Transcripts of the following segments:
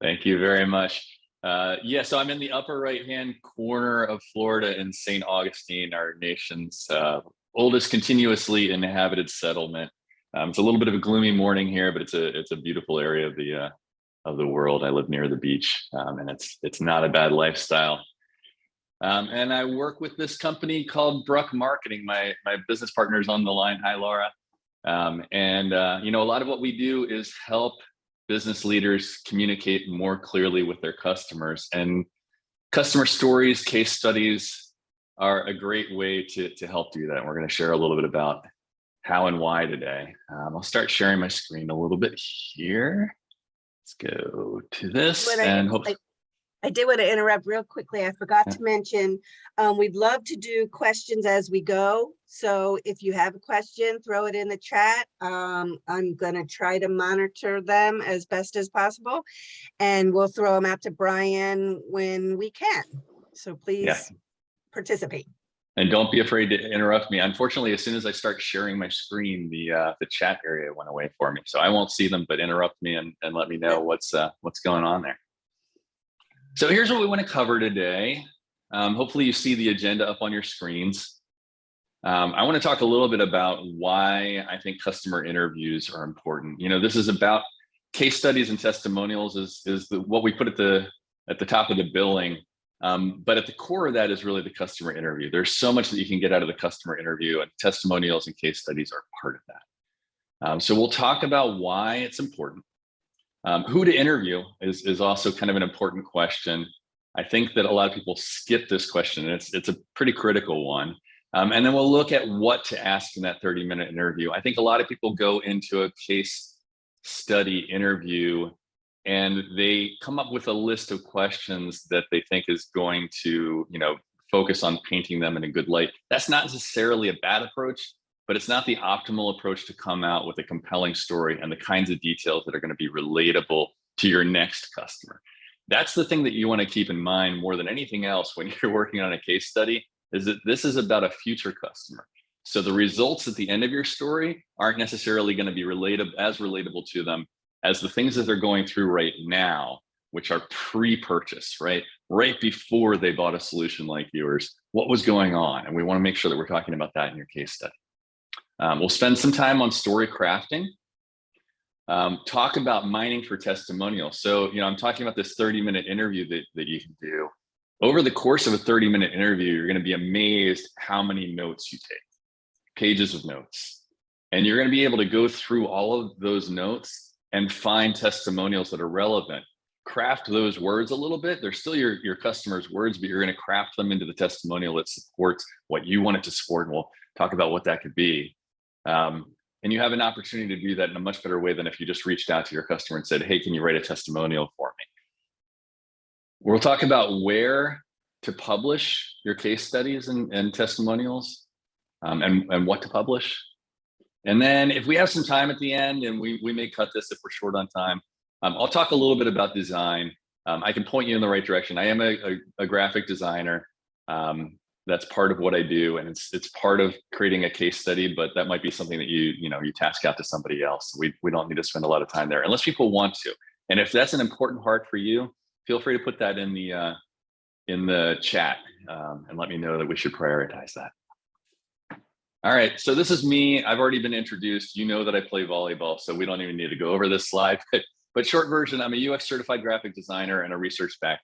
Thank you very much. Yeah, so I'm in the upper right-hand corner of Florida in St. Augustine, our nation's oldest continuously inhabited settlement. It's a little bit of a gloomy morning here, but it's a beautiful area of the world. I live near the beach, and it's not a bad lifestyle. And I work with this company called Bruck Marketing. My business partner is on the line. Hi, Laura. You know, a lot of what we do is help business leaders communicate more clearly with their customers, and customer stories, case studies are a great way to help do that. And we're going to share a little bit about how and why today. I'll start sharing my screen a little bit here. Let's go to this and hopefully. I did want to interrupt real quickly. I forgot to mention, we'd love to do questions as we go. So if you have a question, throw it in the chat. I'm going to try to monitor them as best as possible, and we'll throw them out to Brian when we can. So please participate. And don't be afraid to interrupt me. Unfortunately, as soon as I start sharing my screen, the chat area went away for me. So I won't see them, but interrupt me and let me know what's going on there. So here's what we want to cover today. Hopefully you see the agenda up on your screens. I want to talk a little bit about why I think customer interviews are important. You know, this is about case studies and testimonials is what we put at the top of the billing. But at the core of that is really the customer interview. There's so much that you can get out of the customer interview, and testimonials and case studies are part of that. So we'll talk about why it's important. Who to interview is also kind of an important question. I think that a lot of people skip this question, and it's a pretty critical one. And then we'll look at what to ask in that 30-minute interview. I think a lot of people go into a case study interview and they come up with a list of questions that they think is going to, you know, focus on painting them in a good light. That's not necessarily a bad approach, but it's not the optimal approach to come out with a compelling story and the kinds of details that are going to be relatable to your next customer. That's the thing that you want to keep in mind more than anything else when you're working on a case study, is that this is about a future customer. So the results at the end of your story aren't necessarily going to be as relatable to them as the things that they're going through right now, which are pre-purchase, right before they bought a solution like yours. What was going on? And we want to make sure that we're talking about that in your case study. We'll spend some time on story crafting, talk about mining for testimonials. So, you know, I'm talking about this 30-minute interview that you can do. Over the course of a 30-minute interview, you're going to be amazed how many notes you take, pages of notes. And you're going to be able to go through all of those notes and find testimonials that are relevant. Craft those words a little bit. They're still your customer's words, but you're going to craft them into the testimonial that supports what you want it to support. And we'll talk about what that could be. And you have an opportunity to do that in a much better way than if you just reached out to your customer and said, hey, can you write a testimonial for me? We'll talk about where to publish your case studies and testimonials, and what to publish. And then if we have some time at the end, and we may cut this if we're short on time, I'll talk a little bit about design. I can point you in the right direction. I am a graphic designer. That's part of what I do, and it's part of creating a case study, but that might be something that you task out to somebody else. We don't need to spend a lot of time there unless people want to. And if that's an important part for you, feel free to put that in the chat and let me know that we should prioritize that. All right, so this is me. I've already been introduced. You know that I play volleyball, so we don't even need to go over this slide. But short version, I'm a UX certified graphic designer and a research-backed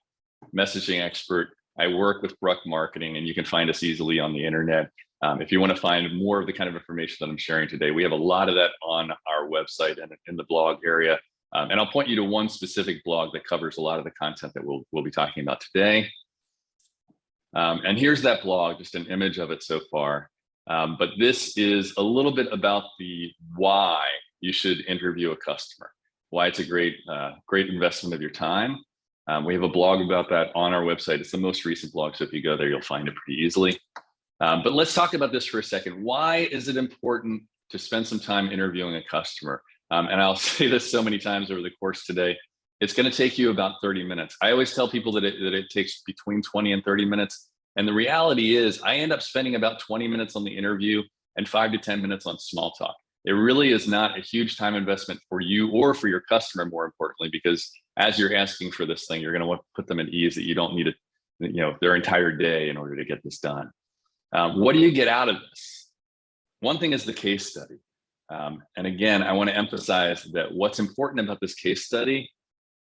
messaging expert. I work with Bruck Marketing, and you can find us easily on the internet. If you want to find more of the kind of information that I'm sharing today, we have a lot of that on our website and in the blog area. And I'll point you to one specific blog that covers a lot of the content that we'll be talking about today. And here's that blog, just an image of it so far. But this is a little bit about the why you should interview a customer, why it's a great investment of your time. We have a blog about that on our website. It's the most recent blog, so if you go there, you'll find it pretty easily. But let's talk about this for a second. Why is it important to spend some time interviewing a customer? And I'll say this so many times over the course today, it's going to take you about 30 minutes. I always tell people that it takes between 20 and 30 minutes. And the reality is I end up spending about 20 minutes on the interview and 5 to 10 minutes on small talk. It really is not a huge time investment for you or for your customer, more importantly, because as you're asking for this thing, you're going to want to put them at ease that you don't need their entire day in order to get this done. What do you get out of this? One thing is the case study. And again, I want to emphasize that what's important about this case study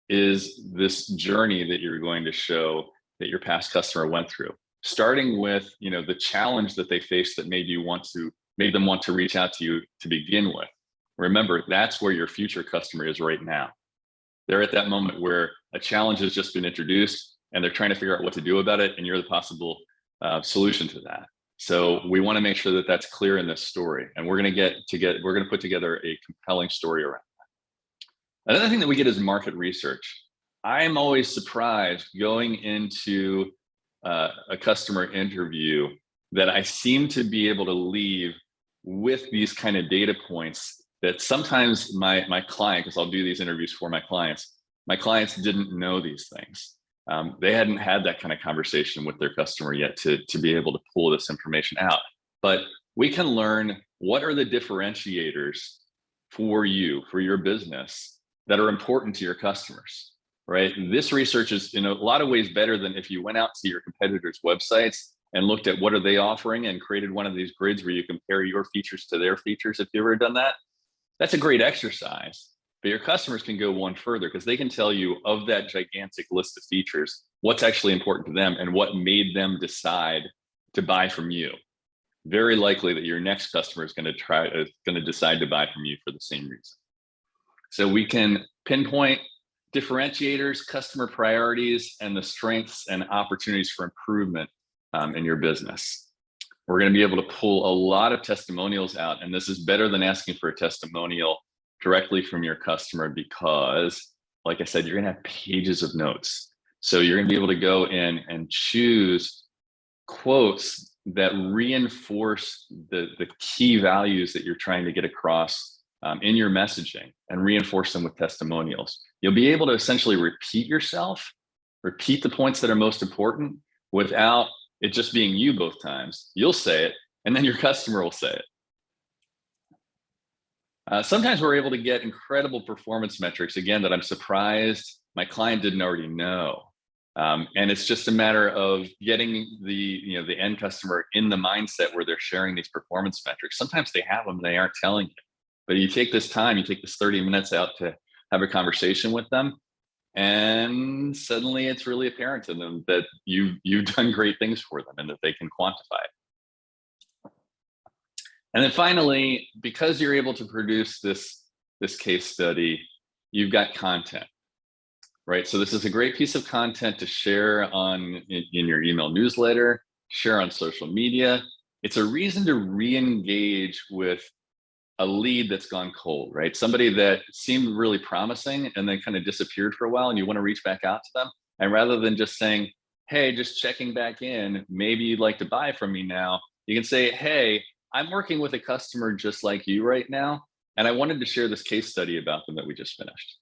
is this journey that you're going to show that your past customer went through, starting with the challenge that they faced that made them want to reach out to you to begin with. Remember, that's where your future customer is right now. They're at that moment where a challenge has just been introduced and they're trying to figure out what to do about it, and you're the possible solution to that. So we want to make sure that that's clear in this story, and we're going to put together a compelling story around that. Another thing that we get is market research. I'm always surprised going into a customer interview that I seem to be able to leave with these kind of data points that sometimes my client, because I'll do these interviews for my clients didn't know these things. They hadn't had that kind of conversation with their customer yet to be able to pull this information out. But we can learn what are the differentiators for you, for your business, that are important to your customers, right? This research is in a lot of ways better than if you went out to your competitors' websites and looked at what are they offering and created one of these grids where you compare your features to their features. If you've ever done that, that's a great exercise. But your customers can go one further because they can tell you of that gigantic list of features, what's actually important to them and what made them decide to buy from you. Very likely that your next customer is going to decide to buy from you for the same reason. So we can pinpoint differentiators, customer priorities, and the strengths and opportunities for improvement in your business. We're going to be able to pull a lot of testimonials out, and this is better than asking for a testimonial directly from your customer because, like I said, you're going to have pages of notes. So you're going to be able to go in and choose quotes that reinforce the key values that you're trying to get across in your messaging, and reinforce them with testimonials. You'll be able to essentially repeat the points that are most important without it just being you both times. You'll say it, and then your customer will say it. Sometimes we're able to get incredible performance metrics, again, that I'm surprised my client didn't already know. And it's just a matter of getting the end customer in the mindset where they're sharing these performance metrics. Sometimes they have them, they aren't telling you. But you take this time, you take this 30 minutes out to have a conversation with them, and suddenly it's really apparent to them that you've done great things for them and that they can quantify it. And then finally, because you're able to produce this case study, you've got content, right? So this is a great piece of content to share in your email newsletter, share on social media. It's a reason to re-engage with a lead that's gone cold, right? Somebody that seemed really promising and then kind of disappeared for a while, and you want to reach back out to them. And rather than just saying, hey, just checking back in, maybe you'd like to buy from me now, you can say, hey, I'm working with a customer just like you right now, and I wanted to share this case study about them that we just finished.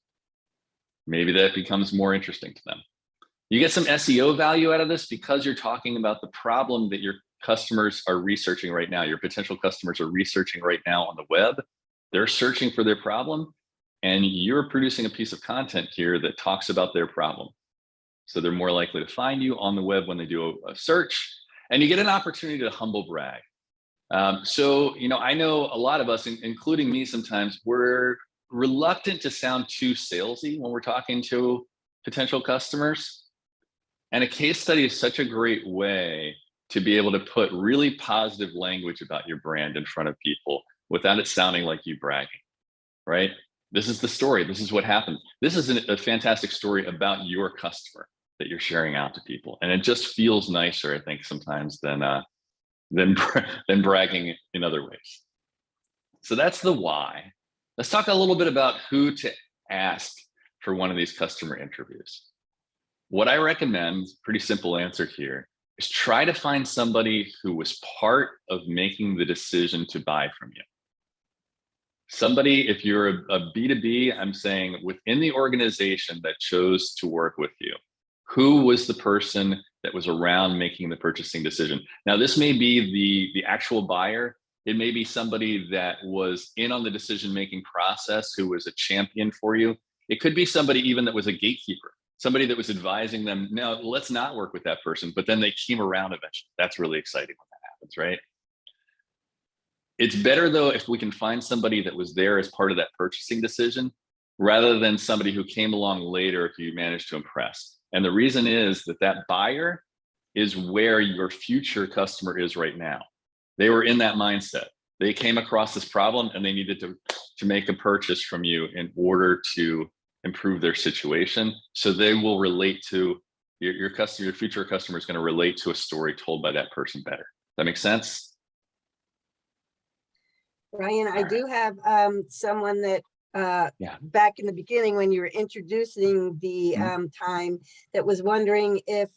Maybe that becomes more interesting to them. You get some SEO value out of this because you're talking about the problem that your customers are researching right now. Your potential customers are researching right now on the web. They're searching for their problem, and you're producing a piece of content here that talks about their problem. So they're more likely to find you on the web when they do a search, and you get an opportunity to humble brag. So, I know a lot of us, including me sometimes, we're reluctant to sound too salesy when we're talking to potential customers. And a case study is such a great way to be able to put really positive language about your brand in front of people without it sounding like you bragging, right? This is the story. This is what happened. This is a fantastic story about your customer that you're sharing out to people. And it just feels nicer, I think, sometimes than bragging in other ways. So that's the why. Let's talk a little bit about who to ask for one of these customer interviews. What I recommend, pretty simple answer here, is try to find somebody who was part of making the decision to buy from you. Somebody, if you're a B2B, I'm saying within the organization that chose to work with you, who was the person that was around making the purchasing decision? Now, this may be the actual buyer. It may be somebody that was in on the decision-making process who was a champion for you. It could be somebody even that was a gatekeeper, somebody that was advising them, no, let's not work with that person, but then they came around eventually. That's really exciting when that happens, right? It's better though if we can find somebody that was there as part of that purchasing decision, rather than somebody who came along later if you managed to impress. And the reason is that that buyer is where your future customer is right now. They were in that mindset. They came across this problem and they needed to make a purchase from you in order to improve their situation. So they will relate to your customer, your future customer is going to relate to a story told by that person better. That makes sense? Ryan, I do have someone that Yeah. back in the beginning when you were introducing the time, that was wondering if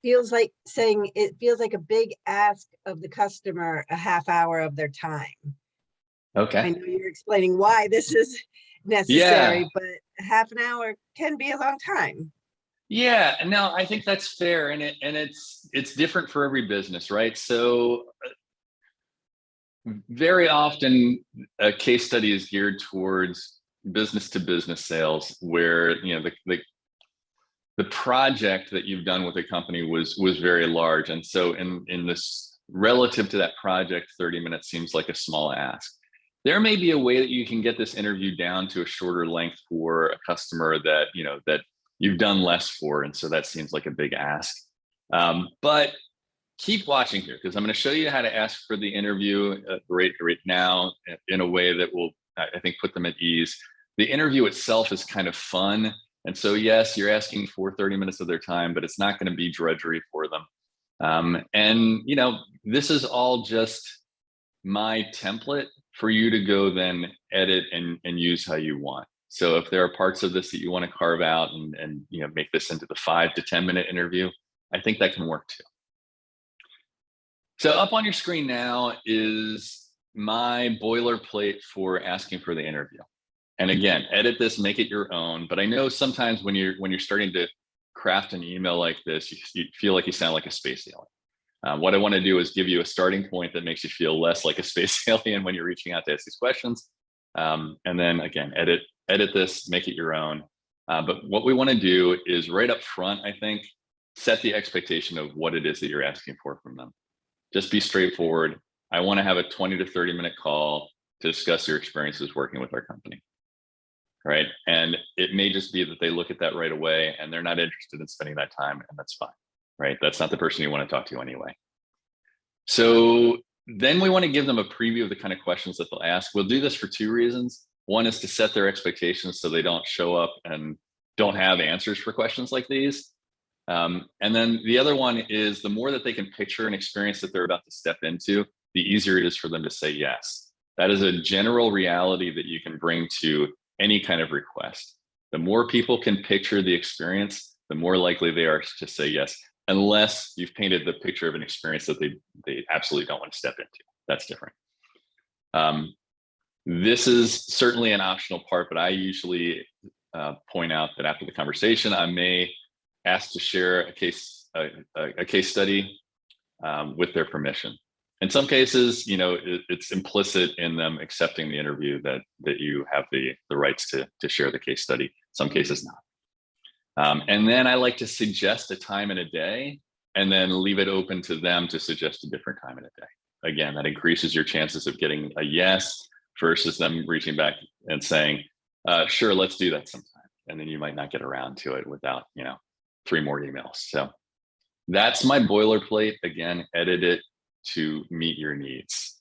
feels like saying it feels like a big ask of the customer a half hour of their time. Okay. I know you're explaining why this is necessary, but half an hour can be a long time. Yeah, no, I think that's fair, and it's different for every business, right? So very often a case study is geared towards business to business sales, where the project that you've done with a company was very large, and so in this relative to that project, 30 minutes seems like a small ask. There may be a way that you can get this interview down to a shorter length for a customer that that you've done less for, and so that seems like a big ask. But keep watching here, because I'm going to show you how to ask for the interview right now in a way that will, I think, put them at ease. The interview itself is kind of fun. And so, yes, you're asking for 30 minutes of their time, but it's not going to be drudgery for them. And, this is all just my template for you to go then edit and use how you want. So if there are parts of this that you want to carve out and make this into the 5 to 10 minute interview, I think that can work too. So up on your screen now is my boilerplate for asking for the interview. And again, edit this, make it your own. But I know sometimes when you're starting to craft an email like this, you feel like you sound like a space alien. What I want to do is give you a starting point that makes you feel less like a space alien when you're reaching out to ask these questions. And then again, edit this, make it your own. But what we want to do is right up front, I think, set the expectation of what it is that you're asking for from them. Just be straightforward. I want to have a 20 to 30 minute call to discuss your experiences working with our company. Right. And it may just be that they look at that right away and they're not interested in spending that time, and that's fine. Right. That's not the person you want to talk to anyway. So then we want to give them a preview of the kind of questions that they'll ask. We'll do this for 2 reasons. One is to set their expectations so they don't show up and don't have answers for questions like these. And then the other one is the more that they can picture an experience that they're about to step into, the easier it is for them to say yes. That is a general reality that you can bring to any kind of request. The more people can picture the experience, the more likely they are to say yes, unless you've painted the picture of an experience that they absolutely don't want to step into. That's different. This is certainly an optional part, but I usually point out that after the conversation, I may ask to share a case study with their permission. In some cases, it's implicit in them accepting the interview that you have the rights to share the case study. Some cases not. And then I like to suggest a time in a day and then leave it open to them to suggest a different time in a day. Again, that increases your chances of getting a yes versus them reaching back and saying, sure, let's do that sometime. And then you might not get around to it without, 3 more emails. So that's my boilerplate. Again, edit it to meet your needs.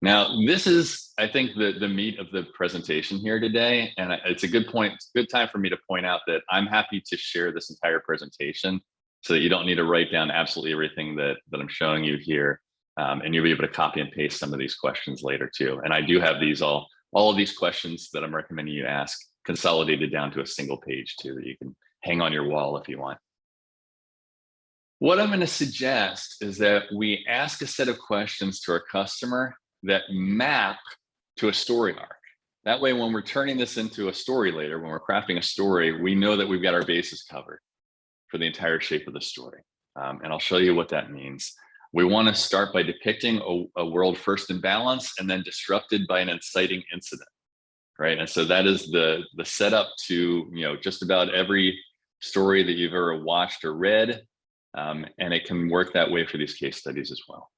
Now, this is, I think, the meat of the presentation here today. And it's a good point. It's a good time for me to point out that I'm happy to share this entire presentation so that you don't need to write down absolutely everything that I'm showing you here. And you'll be able to copy and paste some of these questions later too. And I do have these all of these questions that I'm recommending you ask consolidated down to a single page too, that you can hang on your wall if you want. What I'm going to suggest is that we ask a set of questions to our customer that map to a story arc. That way, when we're turning this into a story later, when we're crafting a story, we know that we've got our bases covered for the entire shape of the story. And I'll show you what that means. We want to start by depicting a world first in balance and then disrupted by an inciting incident, right? And so that is the setup to, just about every story that you've ever watched or read. And it can work that way for these case studies as well.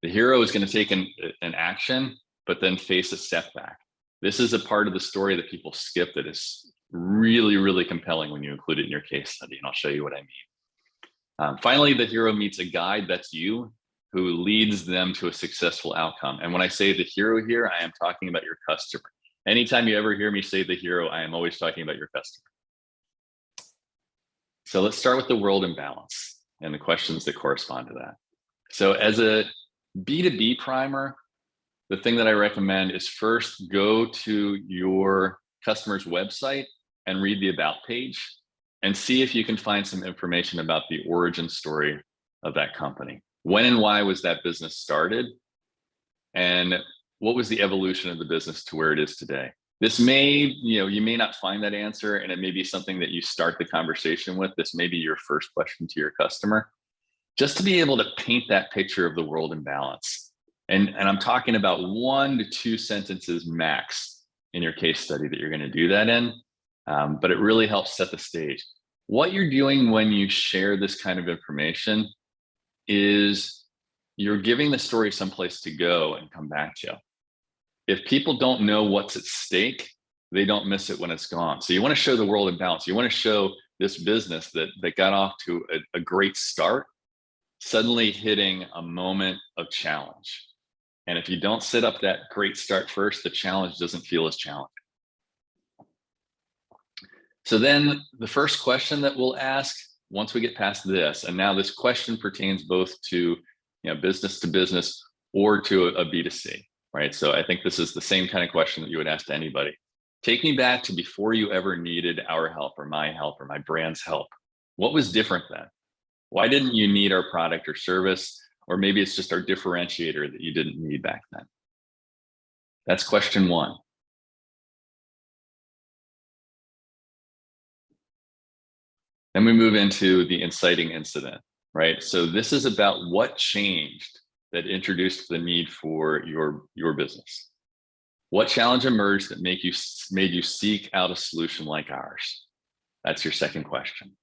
The hero is going to take an action, but then face a setback. This is a part of the story that people skip that is really, really compelling when you include it in your case study, and I'll show you what I mean. Finally, the hero meets a guide, that's you, who leads them to a successful outcome. And when I say the hero here, I am talking about your customer. Anytime you ever hear me say the hero, I am always talking about your customer. So let's start with the world in balance and the questions that correspond to that. So as a B2B primer, the thing that I recommend is first go to your customer's website and read the about page and see if you can find some information about the origin story of that company. When and why was that business started? And what was the evolution of the business to where it is today? This may, you may not find that answer, and it may be something that you start the conversation with. This may be your first question to your customer, just to be able to paint that picture of the world in balance. And I'm talking about 1 to 2 sentences max in your case study that you're going to do that in, but it really helps set the stage. What you're doing when you share this kind of information is you're giving the story someplace to go and come back to. If people don't know what's at stake, they don't miss it when it's gone. So you want to show the world in balance. You want to show this business that got off to a great start, suddenly hitting a moment of challenge. And if you don't set up that great start first, the challenge doesn't feel as challenging. So then the first question that we'll ask once we get past this, and now this question pertains both to business to business or to a B2C, right? So I think this is the same kind of question that you would ask to anybody. Take me back to before you ever needed our help or my brand's help. What was different then? Why didn't you need our product or service? Or maybe it's just our differentiator that you didn't need back then. That's question 1. Then we move into the inciting incident, right? So this is about what changed that introduced the need for your business. What challenge emerged that made you seek out a solution like ours? That's your second question.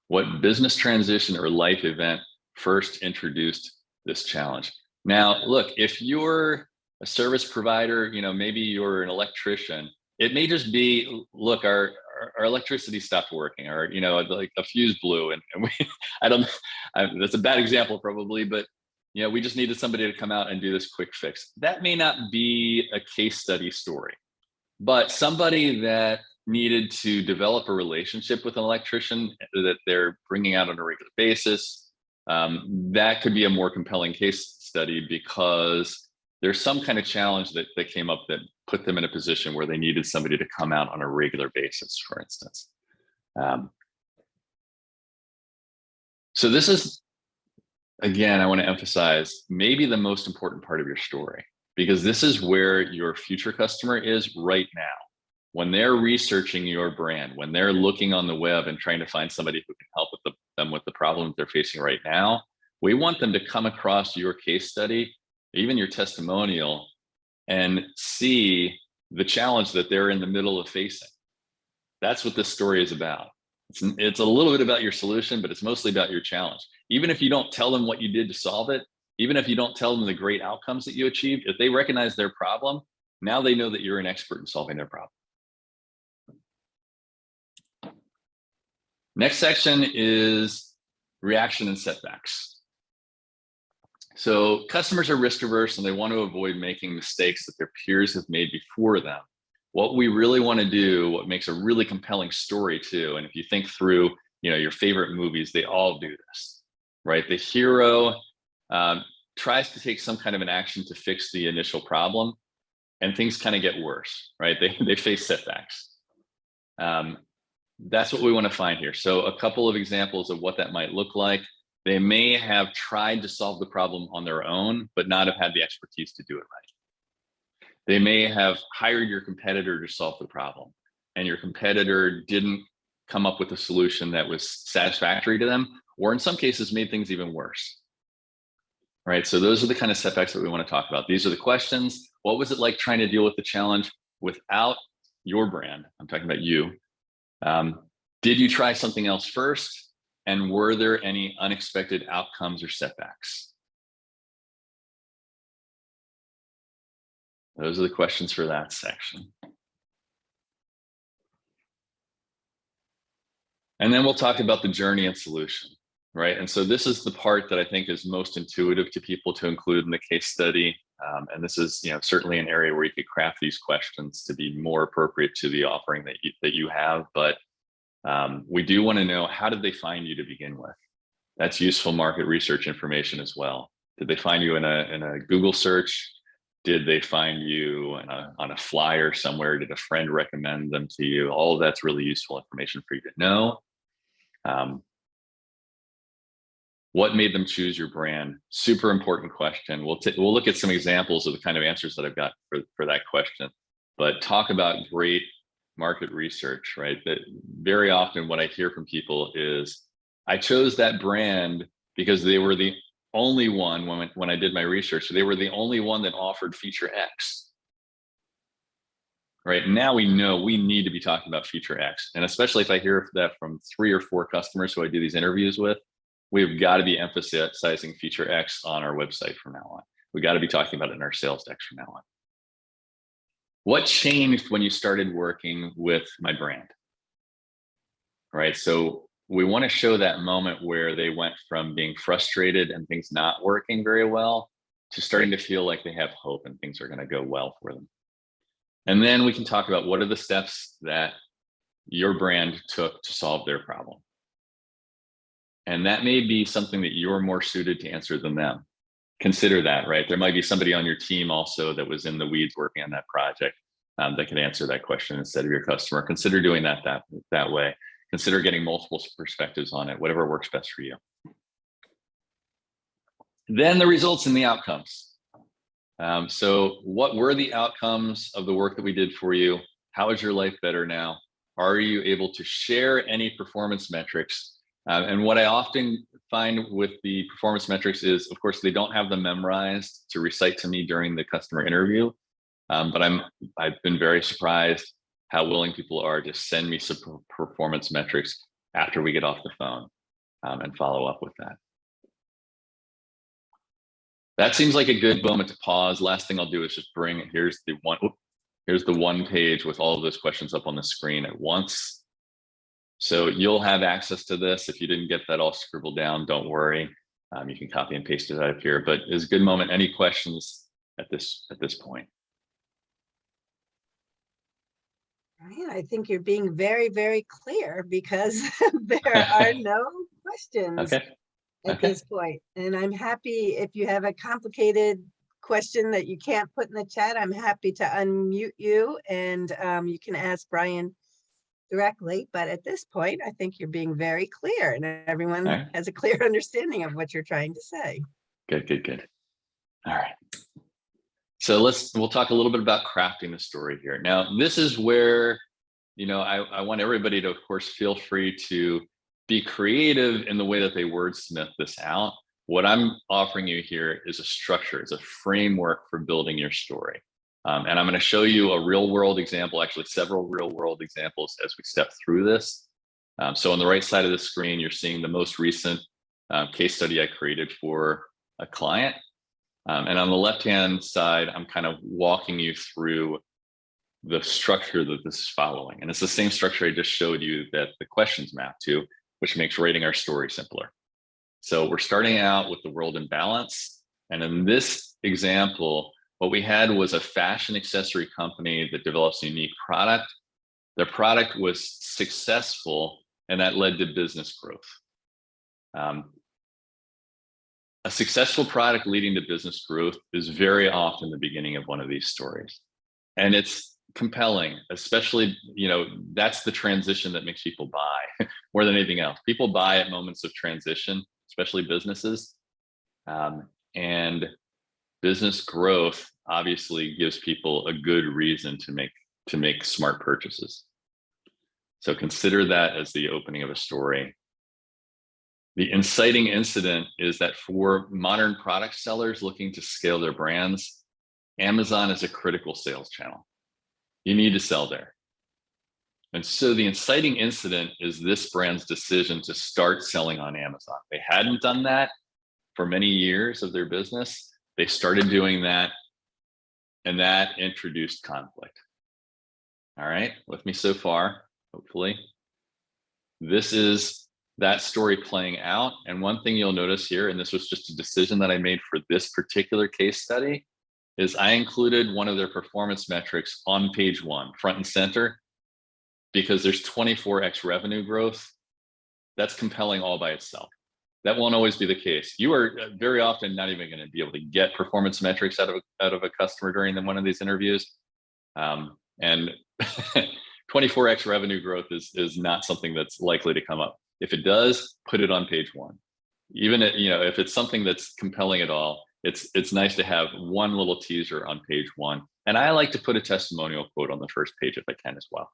What business transition or life event first introduced this challenge? Now, look, if you're a service provider, maybe you're an electrician, it may just be, look, our electricity stopped working, or, like a fuse blew and we, that's a bad example probably, but we just needed somebody to come out and do this quick fix. That may not be a case study story, but somebody that needed to develop a relationship with an electrician that they're bringing out on a regular basis, that could be a more compelling case study because there's some kind of challenge that came up that put them in a position where they needed somebody to come out on a regular basis, for instance. So this is, again, I want to emphasize maybe the most important part of your story, because this is where your future customer is right now. When they're researching your brand, when they're looking on the web and trying to find somebody who can help them with the problem they're facing right now, we want them to come across your case study, even your testimonial, and see the challenge that they're in the middle of facing. That's what this story is about. It's a little bit about your solution, but it's mostly about your challenge. Even if you don't tell them what you did to solve it, even if you don't tell them the great outcomes that you achieved, if they recognize their problem, now they know that you're an expert in solving their problem. Next section is reaction and setbacks. So customers are risk averse and they want to avoid making mistakes that their peers have made before them. What we really want to do, what makes a really compelling story too, and if you think through, your favorite movies, they all do this, right? The hero tries to take some kind of an action to fix the initial problem, and things kind of get worse, right? They face setbacks. That's what we want to find here. So a couple of examples of what that might look like. They may have tried to solve the problem on their own, but not have had the expertise to do it right. They may have hired your competitor to solve the problem, and your competitor didn't come up with a solution that was satisfactory to them, or in some cases made things even worse. right? So those are the kind of setbacks that we want to talk about. These are the questions. What was it like trying to deal with the challenge without your brand? I'm talking about you. Did you try something else first? And were there any unexpected outcomes or setbacks? Those are the questions for that section. And then we'll talk about the journey and solution, right? And so this is the part that I think is most intuitive to people to include in the case study. And this is, certainly an area where you could craft these questions to be more appropriate to the offering that you have. But we do want to know, how did they find you to begin with? That's useful market research information as well. Did they find you in a Google search? Did they find you on a flyer somewhere? Did a friend recommend them to you? All of that's really useful information for you to know. What made them choose your brand? Super important question. We'll look at some examples of the kind of answers that I've got for that question, but talk about great market research, right? That very often what I hear from people is, I chose that brand because they were the only one, when I did my research, they were the only one that offered feature X. Right now we know we need to be talking about feature X. And especially if I hear that from 3 or 4 customers who I do these interviews with, we've got to be emphasizing feature X on our website from now on. We got to be talking about it in our sales decks from now on. What changed when you started working with my brand? Right, so we want to show that moment where they went from being frustrated and things not working very well to starting to feel like they have hope and things are going to go well for them. And then we can talk about what are the steps that your brand took to solve their problem. And that may be something that you're more suited to answer than them. Consider that, right? There might be somebody on your team also that was in the weeds working on that project that can answer that question instead of your customer. Consider doing that way. Consider getting multiple perspectives on it, whatever works best for you. Then the results and the outcomes. So what were the outcomes of the work that we did for you? How is your life better now? Are you able to share any performance metrics? And what I often find with the performance metrics is, of course, they don't have them memorized to recite to me during the customer interview. But I've been very surprised how willing people are to send me some performance metrics after we get off the phone and follow up with that. That seems like a good moment to pause. Last thing I'll do is just here's the one page with all of those questions up on the screen at once. So you'll have access to this. If you didn't get that all scribbled down, don't worry. You can copy and paste it out of here, but it's a good moment. Any questions at this point? Ryan, I think you're being very, very clear because there are no questions at this point. And I'm happy if you have a complicated question that you can't put in the chat, I'm happy to unmute you and you can ask Brian directly. But at this point, I think you're being very clear and everyone has a clear understanding of what you're trying to say. Good. All right. So we'll talk a little bit about crafting the story here. Now, this is where, I want everybody to, of course, feel free to be creative in the way that they wordsmith this out. What I'm offering you here is a structure, it's a framework for building your story. And I'm going to show you a real world example, actually several real world examples as we step through this. So on the right side of the screen, you're seeing the most recent case study I created for a client. And on the left-hand side, I'm kind of walking you through the structure that this is following. And it's the same structure I just showed you that the questions map to, which makes writing our story simpler. So we're starting out with the world in balance. And in this example, what we had was a fashion accessory company that develops a unique product. Their product was successful, and that led to business growth. A successful product leading to business growth is very often the beginning of one of these stories. And it's compelling, especially, that's the transition that makes people buy more than anything else. People buy at moments of transition, especially businesses. And business growth obviously gives people a good reason to make smart purchases. So consider that as the opening of a story. The inciting incident is that for modern product sellers looking to scale their brands, Amazon is a critical sales channel. You need to sell there. And so the inciting incident is this brand's decision to start selling on Amazon. They hadn't done that for many years of their business. They started doing that, and that introduced conflict. All right, with me so far, hopefully. This is that story playing out. And one thing you'll notice here, and this was just a decision that I made for this particular case study, is I included one of their performance metrics on page 1, front and center, because there's 24x revenue growth. That's compelling all by itself. That won't always be the case. You are very often not even going to be able to get performance metrics out of a customer during one of these interviews. And 24x revenue growth is not something that's likely to come up. If it does, put it on page 1. Even if it's something that's compelling at all, it's nice to have one little teaser on page 1. And I like to put a testimonial quote on the first page if I can as well.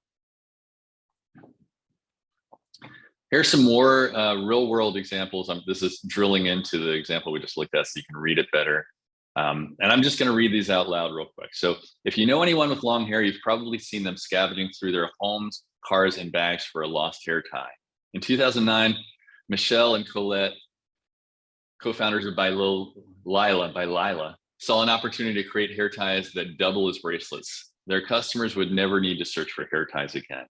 Here's some more real world examples. This is drilling into the example we just looked at so you can read it better. And I'm just going to read these out loud real quick. So if you know anyone with long hair, you've probably seen them scavenging through their homes, cars, and bags for a lost hair tie. In 2009, Michelle and Colette, co-founders of By Lila, saw an opportunity to create hair ties that double as bracelets. Their customers would never need to search for hair ties again.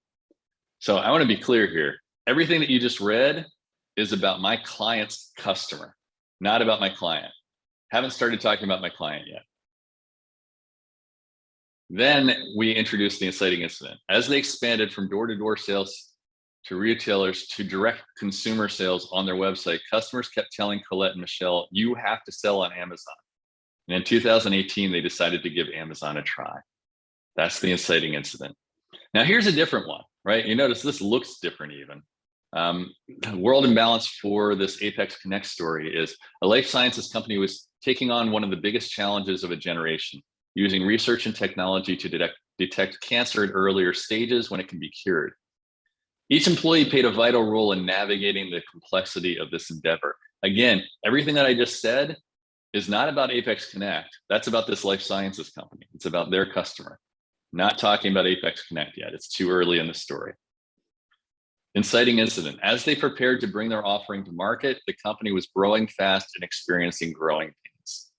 So I want to be clear here. Everything that you just read is about my client's customer, not about my client. Haven't started talking about my client yet. Then we introduced the inciting incident. As they expanded from door-to-door sales to retailers to direct consumer sales on their website, customers kept telling Colette and Michelle, you have to sell on Amazon. And in 2018, they decided to give Amazon a try. That's the inciting incident. Now here's a different one, right? You notice this looks different even. World imbalance for this Apex Connect story is a life sciences company was taking on one of the biggest challenges of a generation, using research and technology to detect cancer at earlier stages when it can be cured. Each employee played a vital role in navigating the complexity of this endeavor. Again, everything that I just said is not about Apex Connect. That's about this life sciences company. It's about their customer. Not talking about Apex Connect yet. It's too early in the story. Inciting incident. As they prepared to bring their offering to market, the company was growing fast and experiencing growing pains.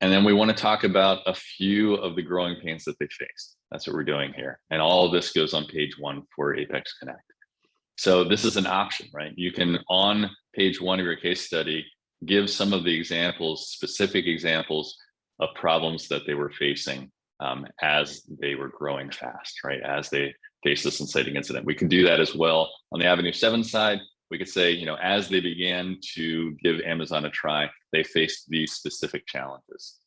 And then we want to talk about a few of the growing pains that they faced. That's what we're doing here. And all of this goes on page 1 for Apex Connect. So this is an option, right? You can, on page 1 of your case study, give some of the examples, specific examples of problems that they were facing as they were growing fast, right? As they face this inciting incident. We can do that as well on the Avenue 7 side. We could say, as they began to give Amazon a try, they faced these specific challenges.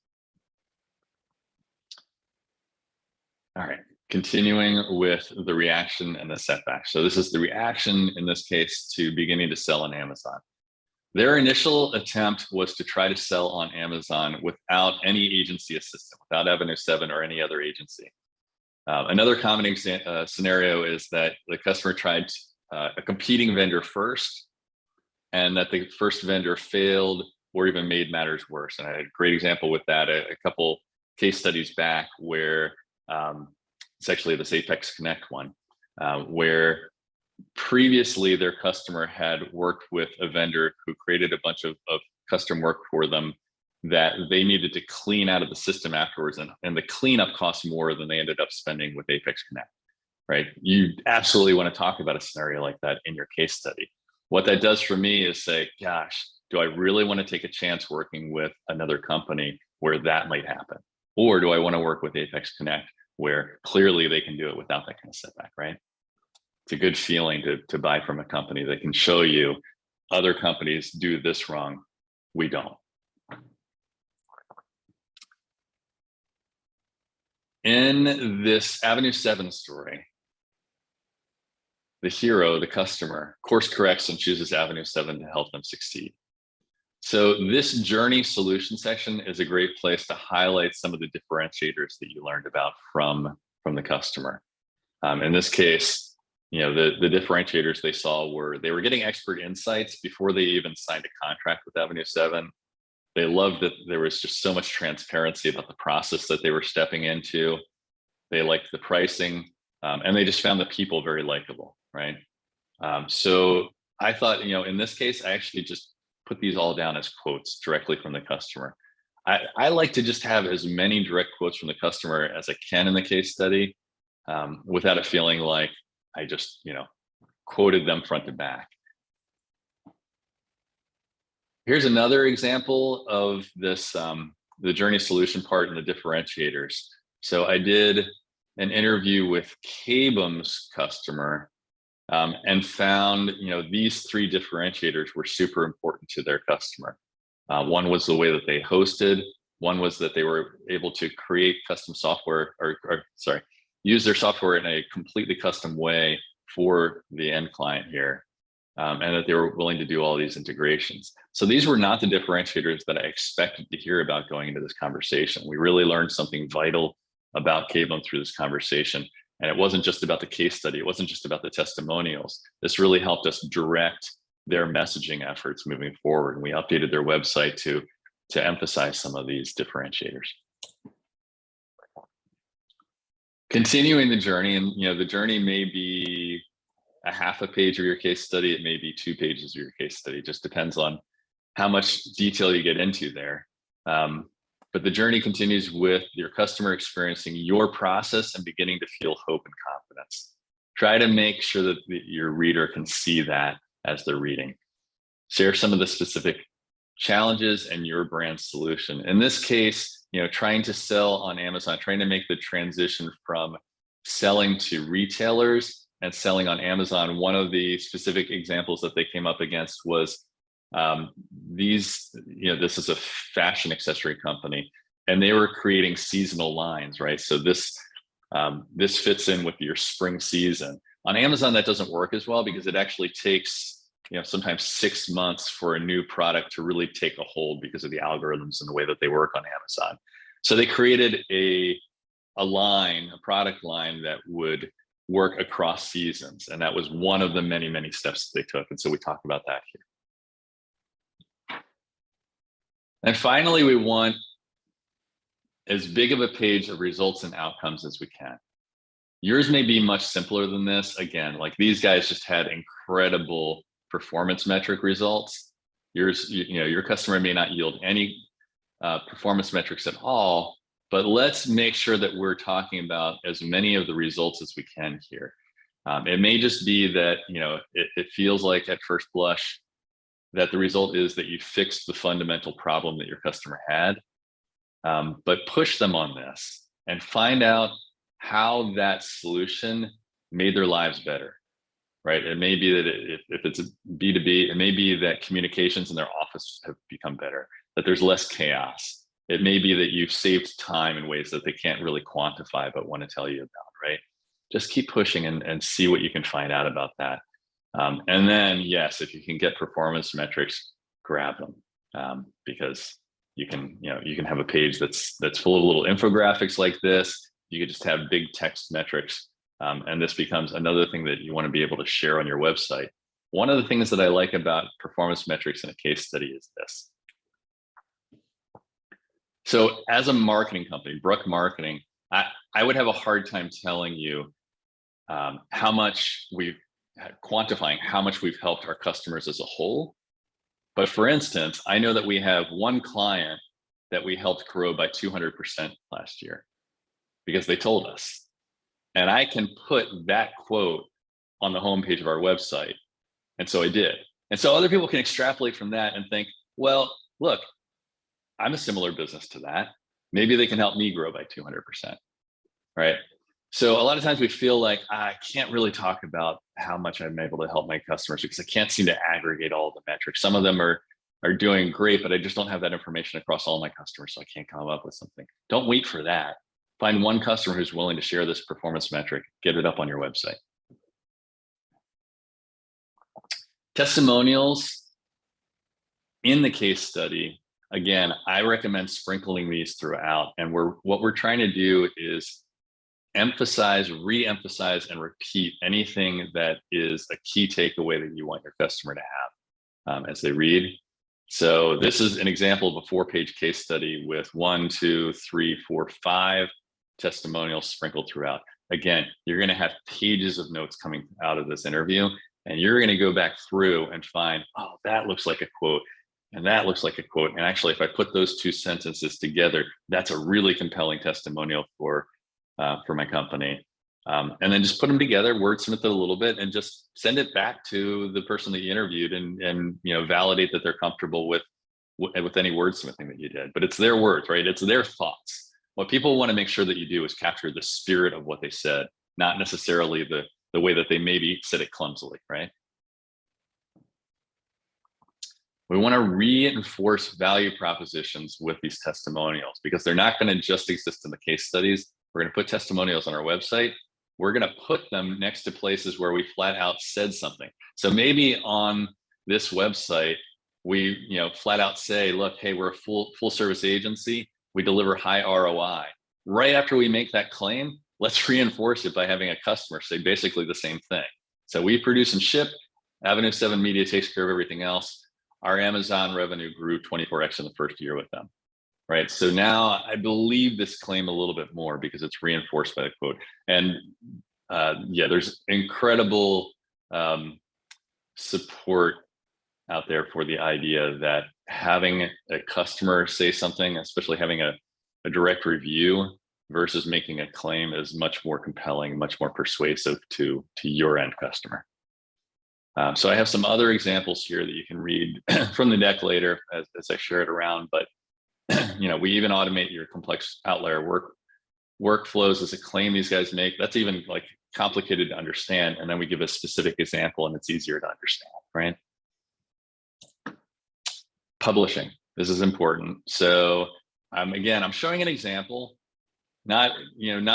All right, continuing with the reaction and the setback. So this is the reaction in this case to beginning to sell on Amazon. Their initial attempt was to try to sell on Amazon without any agency assistance, without Avenue 7 or any other agency. Another common scenario is that the customer tried a competing vendor first, and that the first vendor failed or even made matters worse. And I had a great example with that, a couple case studies back where it's actually this Apex Connect one, where previously their customer had worked with a vendor who created a bunch of custom work for them that they needed to clean out of the system afterwards. And the cleanup cost more than they ended up spending with Apex Connect, right? You absolutely want to talk about a scenario like that in your case study. What that does for me is say, gosh, do I really want to take a chance working with another company where that might happen? Or do I want to work with Apex Connect where clearly they can do it without that kind of setback, right? It's a good feeling to buy from a company that can show you other companies do this wrong, we don't. In this Avenue 7 story, the hero, the customer, course corrects and chooses Avenue 7 to help them succeed. So this journey solution section is a great place to highlight some of the differentiators that you learned about from the customer. In this case, the differentiators they saw were they were getting expert insights before they even signed a contract with Avenue 7. They loved that there was just so much transparency about the process that they were stepping into. They liked the pricing, and they just found the people very likable, right? So I thought, in this case, I actually just put these all down as quotes directly from the customer. I like to just have as many direct quotes from the customer as I can in the case study, without it feeling like I just, quoted them front to back. Here's another example of this, the journey solution part and the differentiators. So I did an interview with KBM's customer, and found, these three differentiators were super important to their customer. One was the way that they hosted. One was that they were able to create custom software, or use their software in a completely custom way for the end client here, and that they were willing to do all these integrations. So these were not the differentiators that I expected to hear about going into this conversation. We really learned something vital about KBM through this conversation. And it wasn't just about the case study. It wasn't just about the testimonials. This really helped us direct their messaging efforts moving forward. And we updated their website to emphasize some of these differentiators. Continuing the journey, and the journey may be a half a page of your case study. It may be 2 pages of your case study. It just depends on how much detail you get into there. But the journey continues with your customer experiencing your process and beginning to feel hope and confidence. Try to make sure that your reader can see that as they're reading. Share some of the specific challenges and your brand solution. In this case, trying to sell on Amazon, trying to make the transition from selling to retailers and selling on Amazon. One of the specific examples that they came up against was this is a fashion accessory company, and they were creating seasonal lines, right? So this fits in with your spring season. On Amazon, that doesn't work as well because it actually takes, sometimes 6 months for a new product to really take a hold because of the algorithms and the way that they work on Amazon. So they created a product line that would work across seasons. And that was one of the many, many steps that they took. And so we talk about that here. And finally, we want as big of a page of results and outcomes as we can. Yours may be much simpler than this. Again, like these guys just had incredible performance metric results. Your customer may not yield any performance metrics at all, but let's make sure that we're talking about as many of the results as we can here. It may just be that, it feels like at first blush that the result is that you fixed the fundamental problem that your customer had, but push them on this and find out how that solution made their lives better, right? It may be that if it's a B2B, it may be that communications in their office have become better, that there's less chaos. It may be that you've saved time in ways that they can't really quantify but want to tell you about, right? Just keep pushing and see what you can find out about that. And then, yes, if you can get performance metrics, grab them, because you can have a page that's full of little infographics like this. You could just have big text metrics, and this becomes another thing that you want to be able to share on your website. One of the things that I like about performance metrics in a case study is this. So as a marketing company, Bruck Marketing, I would have a hard time telling you how much quantifying how much we've helped our customers as a whole. But for instance, I know that we have one client that we helped grow by 200% last year because they told us. And I can put that quote on the homepage of our website. And so I did. And so other people can extrapolate from that and think, well, look, I'm a similar business to that. Maybe they can help me grow by 200%, right? So a lot of times we feel like I can't really talk about how much I'm able to help my customers because I can't seem to aggregate all the metrics. Some of them are doing great, but I just don't have that information across all my customers, so I can't come up with something. Don't wait for that. Find one customer who's willing to share this performance metric, get it up on your website. Testimonials in the case study. Again, I recommend sprinkling these throughout. And what we're trying to do is emphasize, re-emphasize, and repeat anything that is a key takeaway that you want your customer to have as they read. So this is an example of a 4-page case study with 1, 2, 3, 4, 5 testimonials sprinkled throughout. Again, you're going to have pages of notes coming out of this interview, and you're going to go back through and find, oh, that looks like a quote, and that looks like a quote. And actually, if I put those two sentences together, that's a really compelling testimonial for my company. And then just put them together, wordsmith it a little bit, and just send it back to the person that you interviewed, and validate that they're comfortable with any wordsmithing that you did. But it's their words, right? It's their thoughts. What people want to make sure that you do is capture the spirit of what they said, not necessarily the way that they maybe said it clumsily, right? We want to reinforce value propositions with these testimonials, because they're not going to just exist in the case studies. We're going to put testimonials on our website. We're going to put them next to places where we flat out said something. So maybe on this website, we flat out say, look, hey, we're a full service agency. We deliver high ROI. Right after we make that claim, let's reinforce it by having a customer say basically the same thing. So we produce and ship. Avenue 7 Media takes care of everything else. Our Amazon revenue grew 24x in the first year with them. Right. So now I believe this claim a little bit more because it's reinforced by the quote. And yeah, there's incredible support out there for the idea that having a customer say something, especially having a direct review versus making a claim, is much more compelling, much more persuasive to your end customer. So I have some other examples here that you can read from the deck later as I share it around, but we even automate your complex outlier workflows as a claim these guys make. That's even like complicated to understand. And then we give a specific example and it's easier to understand, right? Publishing, this is important. So again, I'm showing an example. Not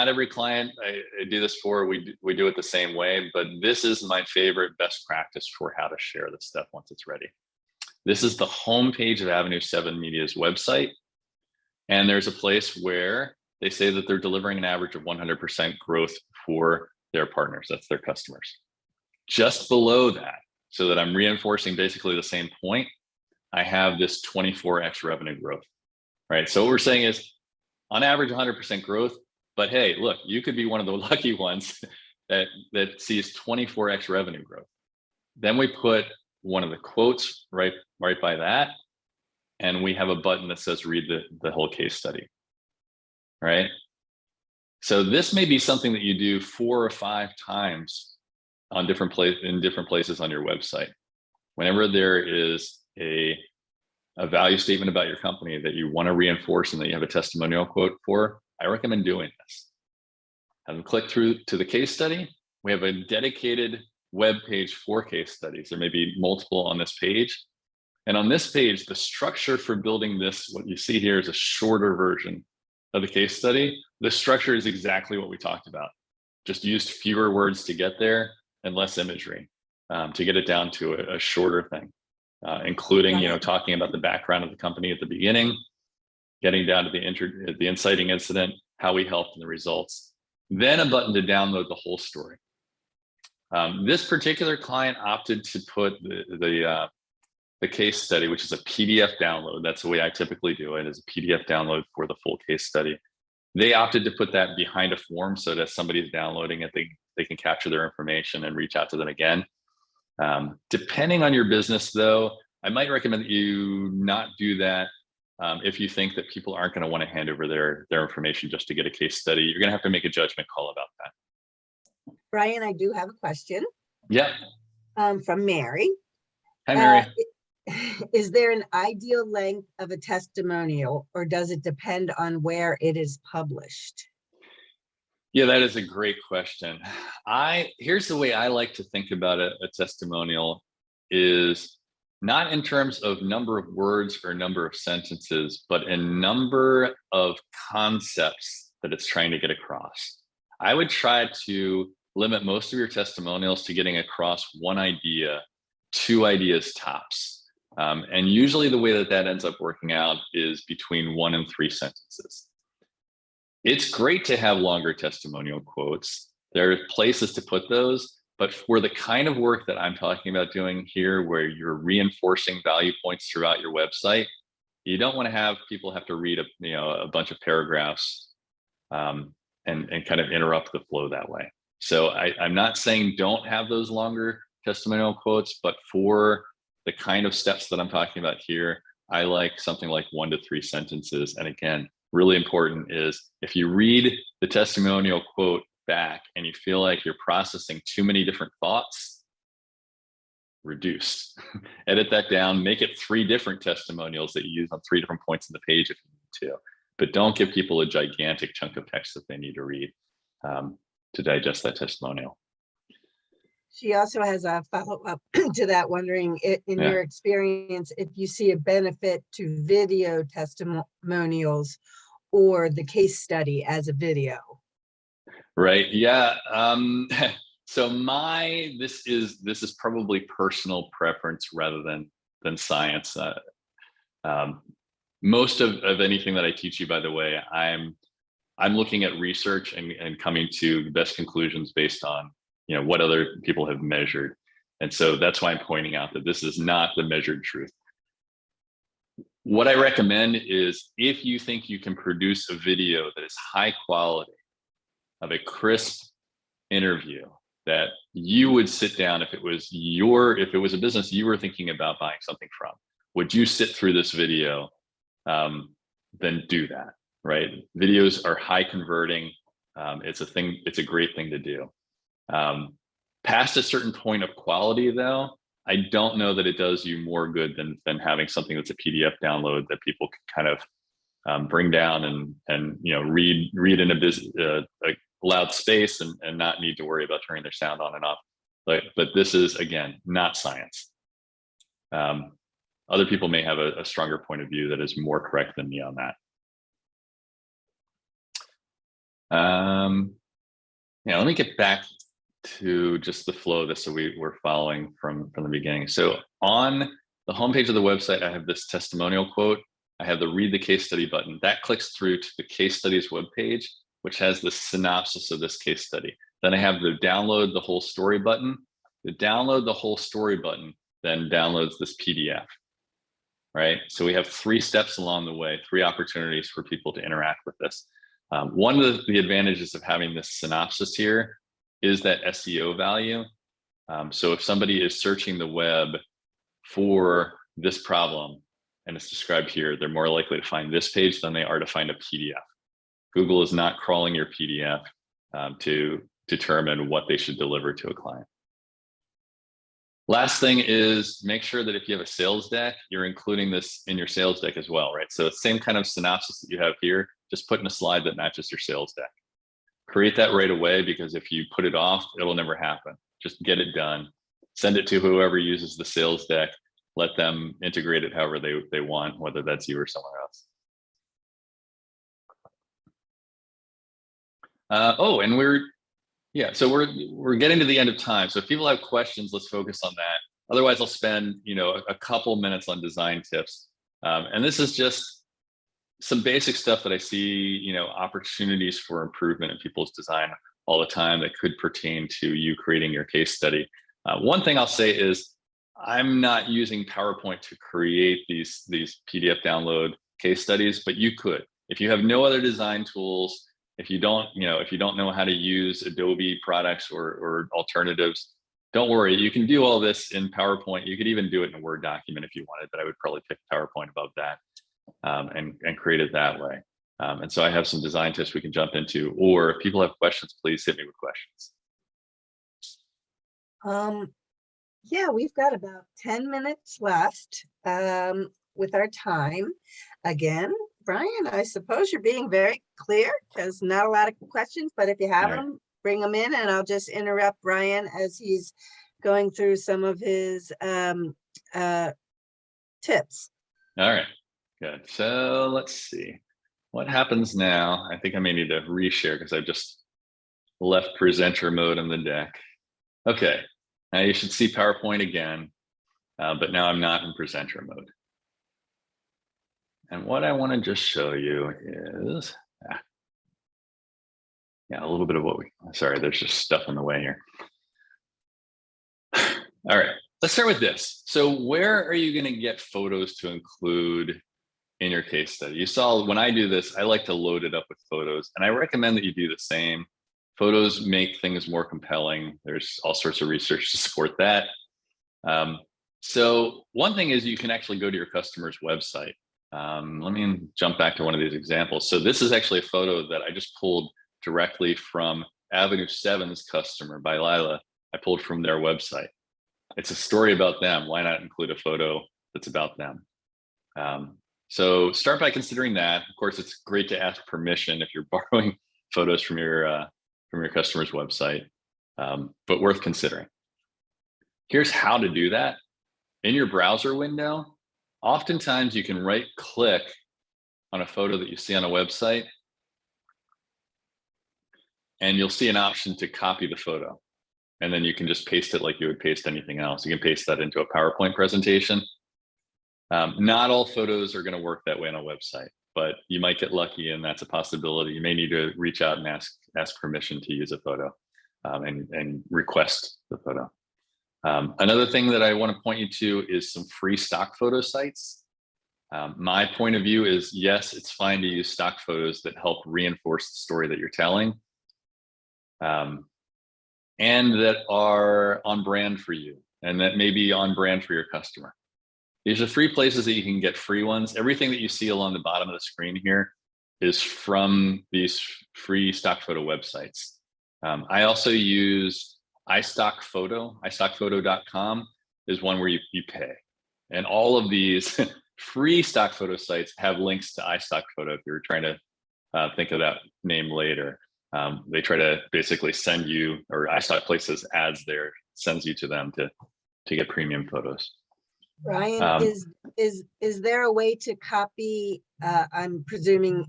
every client I do this for, we do it the same way, but this is my favorite best practice for how to share this stuff once it's ready. This is the homepage of Avenue 7 Media's website. And there's a place where they say that they're delivering an average of 100% growth for their partners. That's their customers. Just below that, so that I'm reinforcing basically the same point, I have this 24x revenue growth, right? So what we're saying is on average 100% growth, but hey, look, you could be one of the lucky ones that sees 24x revenue growth. Then we put one of the quotes right by that. And we have a button that says read the whole case study, right? So this may be something that you do 4 or 5 times on different places on your website. Whenever there is a value statement about your company that you want to reinforce and that you have a testimonial quote for, I recommend doing this. Have them click through to the case study. We have a dedicated web page for case studies. There may be multiple on this page. And on this page, the structure for building this, what you see here is a shorter version of the case study. The structure is exactly what we talked about. Just used fewer words to get there and less imagery to get it down to a shorter thing, including, talking about the background of the company at the beginning, getting down to the inciting incident, how we helped and the results, then a button to download the whole story. This particular client opted to put the case study, which is a PDF download. That's the way I typically do it, is a PDF download for the full case study. They opted to put that behind a form so that if somebody's downloading it, they can capture their information and reach out to them again. Depending on your business though, I might recommend that you not do that if you think that people aren't going to want to hand over their information just to get a case study. You're going to have to make a judgment call about that. Brian, I do have a question. Yeah. From Mary. Hi, Mary. Is there an ideal length of a testimonial, or does it depend on where it is published? Yeah, that is a great question. Here's the way I like to think about a testimonial is not in terms of number of words or number of sentences, but in number of concepts that it's trying to get across. I would try to limit most of your testimonials to getting across one idea, 2 ideas tops. And usually the way that ends up working out is between 1 and 3 sentences. It's great to have longer testimonial quotes. There are places to put those, but for the kind of work that I'm talking about doing here, where you're reinforcing value points throughout your website, you don't want to have people have to read a bunch of paragraphs and kind of interrupt the flow that way. So I'm not saying don't have those longer testimonial quotes, but for the kind of steps that I'm talking about here, I like something like 1 to 3 sentences. And again, really important is if you read the testimonial quote back and you feel like you're processing too many different thoughts, reduce, edit that down, make it 3 different testimonials that you use on 3 different points in the page if you need to, but don't give people a gigantic chunk of text that they need to read to digest that testimonial. She also has a follow-up to that, wondering in your experience, if you see a benefit to video testimonials or the case study as a video. Right. Yeah. So this is probably personal preference rather than science. Most of anything that I teach you, by the way, I'm looking at research and coming to the best conclusions based on what other people have measured. And so that's why I'm pointing out that this is not the measured truth. What I recommend is if you think you can produce a video that is high quality, of a crisp interview that you would sit down, if it was a business you were thinking about buying something from, would you sit through this video? Then do that, right? Videos are high converting. It's a great thing to do. Past a certain point of quality though, I don't know that it does you more good than having something that's a PDF download that people can kind of bring down and read in a loud space and not need to worry about turning their sound on and off. But this is, again, not science. Other people may have a stronger point of view that is more correct than me on that. Let me get back to just the flow of this so we're following from the beginning. So on the homepage of the website, I have this testimonial quote. I have the read the case study button. That clicks through to the case studies webpage, which has the synopsis of this case study. Then I have the download the whole story button. The download the whole story button then downloads this PDF, right? So we have 3 steps along the way, 3 opportunities for people to interact with this. One of the advantages of having this synopsis here is that SEO value. So if somebody is searching the web for this problem and it's described here, they're more likely to find this page than they are to find a PDF. Google is not crawling your PDF to determine what they should deliver to a client. Last thing is make sure that if you have a sales deck, you're including this in your sales deck as well, right? So it's the same kind of synopsis that you have here, just put in a slide that matches your sales deck. Create that right away, because if you put it off, it'll never happen. Just get it done. Send it to whoever uses the sales deck. Let them integrate it however they want, whether that's you or someone else. And so we're getting to the end of time. So if people have questions, let's focus on that. Otherwise, I'll spend a couple minutes on design tips. And this is just some basic stuff that I see, opportunities for improvement in people's design all the time that could pertain to you creating your case study. One thing I'll say is I'm not using PowerPoint to create these PDF download case studies, but you could. If you have no other design tools, if you don't know how to use Adobe products or alternatives, don't worry. You can do all this in PowerPoint. You could even do it in a Word document if you wanted, but I would probably pick PowerPoint above that and create it that way. And so I have some design tips we can jump into, or if people have questions, please hit me with questions. Yeah, we've got about 10 minutes left with our time. Again, Brian, I suppose you're being very clear because not a lot of questions, but if you have them, bring them in and I'll just interrupt Brian as he's going through some of his tips. All right, good. So let's see. What happens now? I think I may need to reshare because I've just left presenter mode in the deck. Okay, now you should see PowerPoint again, but now I'm not in presenter mode. And what I want to just show you is, yeah, a little bit of what sorry, there's just stuff in the way here. All right, let's start with this. So where are you going to get photos to include in your case study? You saw when I do this, I like to load it up with photos, and I recommend that you do the same. Photos make things more compelling. There's all sorts of research to support that. So one thing is you can actually go to your customer's website. Let me jump back to one of these examples. So this is actually a photo that I just pulled directly from Avenue 7's customer by Lila. I pulled from their website. It's a story about them. Why not include a photo that's about them? So start by considering that. Of course, it's great to ask permission if you're borrowing photos from your customer's website, but worth considering. Here's how to do that. In your browser window, oftentimes you can right-click on a photo that you see on a website, and you'll see an option to copy the photo. And then you can just paste it like you would paste anything else. You can paste that into a PowerPoint presentation. Not all photos are going to work that way on a website, but you might get lucky, and that's a possibility. You may need to reach out and ask permission to use a photo and request the photo. Another thing that I want to point you to is some free stock photo sites. My point of view is, yes, it's fine to use stock photos that help reinforce the story that you're telling, and that are on brand for you, and that may be on brand for your customer. These are free places that you can get free ones. Everything that you see along the bottom of the screen here is from these free stock photo websites. I also use iStockPhoto. iStockPhoto.com is one where you pay. And all of these free stock photo sites have links to iStockPhoto if you're trying to think of that name later. They try to basically send you, or iStock places ads there, sends you to them to get premium photos. Ryan, is there a way to copy? I'm presuming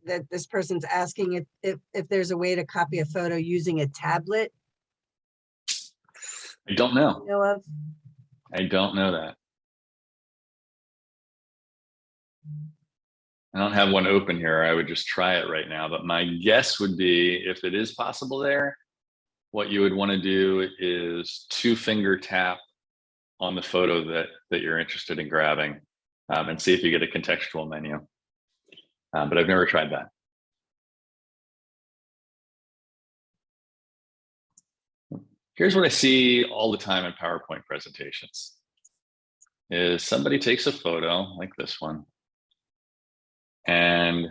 that this person's asking if there's a way to copy a photo using a tablet. I don't know. You know of? I don't know that. I don't have one open here. I would just try it right now. But my guess would be, if it is possible there, what you would want to do is 2-finger tap on the photo that you're interested in grabbing, and see if you get a contextual menu. But I've never tried that. Here's what I see all the time in PowerPoint presentations. Is somebody takes a photo like this one, and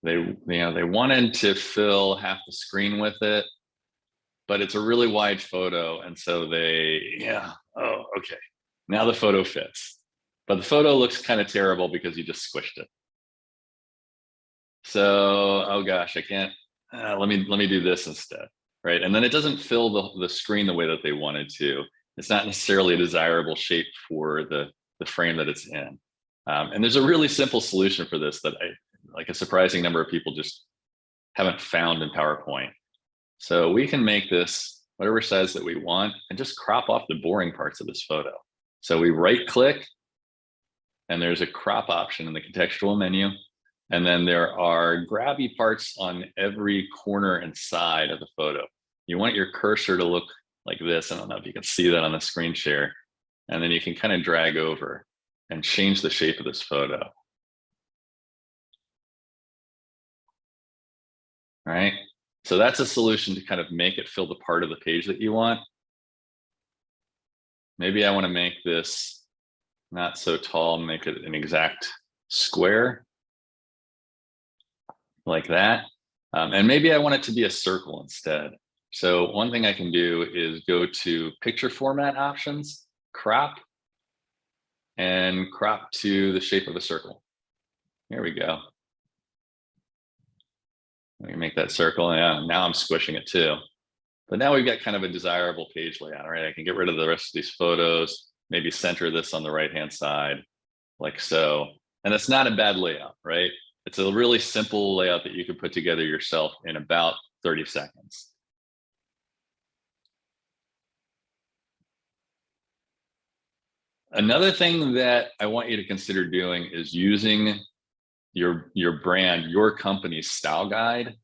they wanted to fill half the screen with it, but it's a really wide photo, and so oh, okay, now the photo fits, but the photo looks kind of terrible because you just squished it. So, oh gosh, I can't. Let me do this instead, right? And then it doesn't fill the screen the way that they wanted to. It's not necessarily a desirable shape for the frame that it's in. And there's a really simple solution for this that like a surprising number of people just haven't found in PowerPoint. So we can make this whatever size that we want and just crop off the boring parts of this photo. So we right click, and there's a crop option in the contextual menu. And then there are grabby parts on every corner and side of the photo. You want your cursor to look like this. I don't know if you can see that on the screen share. And then you can kind of drag over and change the shape of this photo. All right. So that's a solution to kind of make it fill the part of the page that you want. Maybe I want to make this not so tall, make it an exact square like that. And maybe I want it to be a circle instead. So one thing I can do is go to picture format options, crop, and crop to the shape of a circle. Here we go. Let me make that circle. Yeah, now I'm squishing it too. But now we've got kind of a desirable page layout, right? I can get rid of the rest of these photos, maybe center this on the right-hand side, like so. And it's not a bad layout, right? It's a really simple layout that you can put together yourself in about 30 seconds. Another thing that I want you to consider doing is using your brand, your company's style guide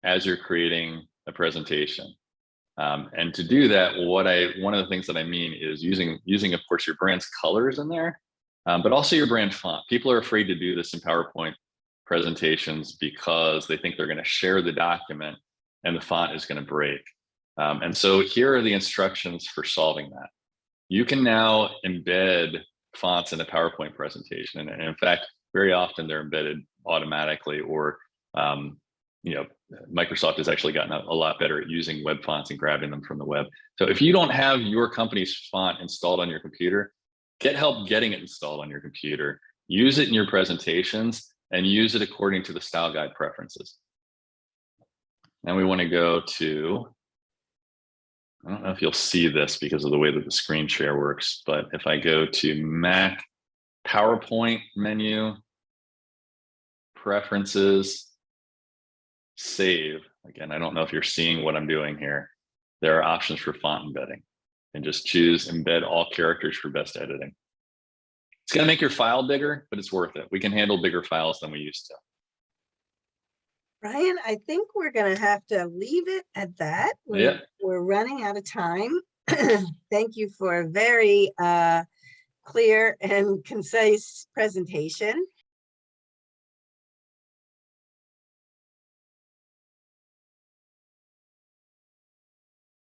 as you're creating a presentation. And to do that, one of the things that I mean is using of course your brand's colors in there, but also your brand font. People are afraid to do this in PowerPoint presentations because they think they're going to share the document and the font is going to break. And so here are the instructions for solving that. You can now embed fonts in a PowerPoint presentation, and in fact, very often they're embedded automatically, or you know, Microsoft has actually gotten a lot better at using web fonts and grabbing them from the web. So if you don't have your company's font installed on your computer, get help getting it installed on your computer. Use it in your presentations and use it according to the style guide preferences. Now we want to go to, I don't know if you'll see this because of the way that the screen share works, but if I go to Mac PowerPoint menu, preferences, save. Again, I don't know if you're seeing what I'm doing here. There are options for font embedding, and just choose embed all characters for best editing. It's going to make your file bigger, but it's worth it. We can handle bigger files than we used to. Brian, I think we're going to have to leave it at that. We're running out of time. Thank you for a very clear and concise presentation.